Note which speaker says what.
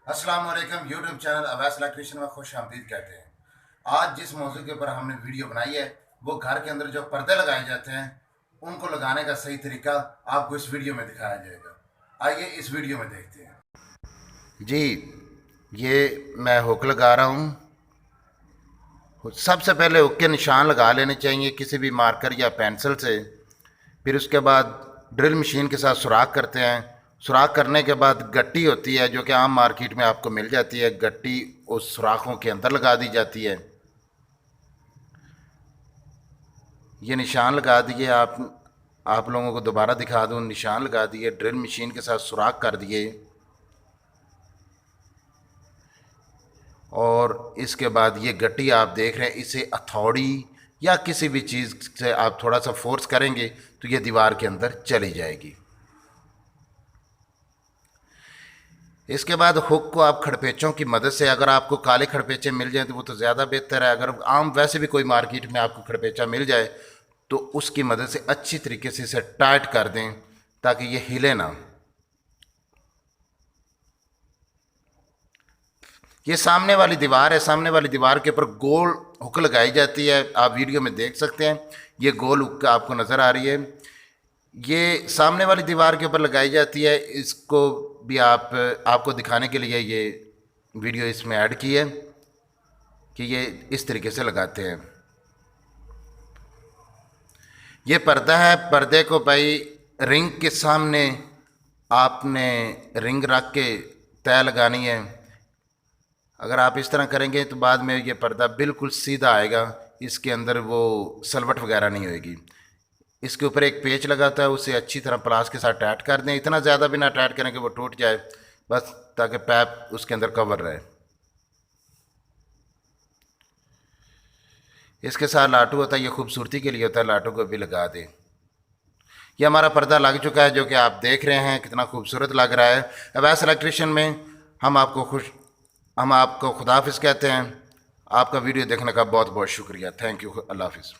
Speaker 1: अस्सलाम वालेकुम। YouTube channel Awais electrician में खुश आमदीद कहते हैं। आज जिस मौजू के ऊपर हमने वीडियो बनाई है वो घर के अंदर जो पर्दे लगाए जाते हैं उनको लगाने का सही तरीका आपको इस वीडियो में दिखाया जाएगा। आइए इस वीडियो में देखते हैं। जी, ये मैं हुक लगा रहा हूँ। सबसे पहले हुक के निशान लगा लेने चाहिए किसी भी मार्कर या पेंसिल से। फिर उसके बाद ड्रिल मशीन के साथ सुराख करते हैं। सुराख करने के बाद गट्टी होती है जो कि आम मार्केट में आपको मिल जाती है। गट्टी उस सुराखों के अंदर लगा दी जाती है। ये निशान लगा दिए। आप लोगों को दोबारा दिखा दूँ। निशान लगा दिए, ड्रिल मशीन के साथ सुराख कर दिए और इसके बाद ये गट्टी आप देख रहे हैं, इसे हथौड़ी या किसी भी चीज़ से आप थोड़ा सा फोर्स करेंगे तो ये दीवार के अंदर चली जाएगी। इसके बाद हुक को आप खड़पेचों की मदद से, अगर आपको काले खड़पेचे मिल जाएं तो वो तो ज़्यादा बेहतर है। अगर आम वैसे भी कोई मार्केट में आपको खड़पेचा मिल जाए तो उसकी मदद से अच्छी तरीके से इसे टाइट कर दें ताकि ये हिले ना। ये सामने वाली दीवार है। सामने वाली दीवार के ऊपर गोल हुक लगाई जाती है। आप वीडियो में देख सकते हैं, ये गोल हुक आपको नज़र आ रही है। ये सामने वाली दीवार के ऊपर लगाई जाती है। इसको भी आपको दिखाने के लिए ये वीडियो इसमें ऐड की है कि ये इस तरीके से लगाते हैं। ये पर्दा है। पर्दे को भाई रिंग के सामने आपने रिंग रख के तय लगानी है। अगर आप इस तरह करेंगे तो बाद में ये पर्दा बिल्कुल सीधा आएगा। इसके अंदर वो सलवट वगैरह नहीं होएगी। इसके ऊपर एक पेच लगाता है, उसे अच्छी तरह प्लास के साथ टाइट कर दें। इतना ज़्यादा भी ना टाइट करें कि वो टूट जाए, बस ताकि पैप उसके अंदर कवर रहे। इसके साथ लाटू होता है, ये खूबसूरती के लिए होता है, लाटू को भी लगा दें। ये हमारा पर्दा लग चुका है जो कि आप देख रहे हैं कितना खूबसूरत लग रहा है। अवैस इलेक्ट्रिशियन में हम आपको खुदा हाफिज़ कहते हैं। आपका वीडियो देखने का बहुत बहुत शुक्रिया। Thank you. अल्लाह हाफिज़।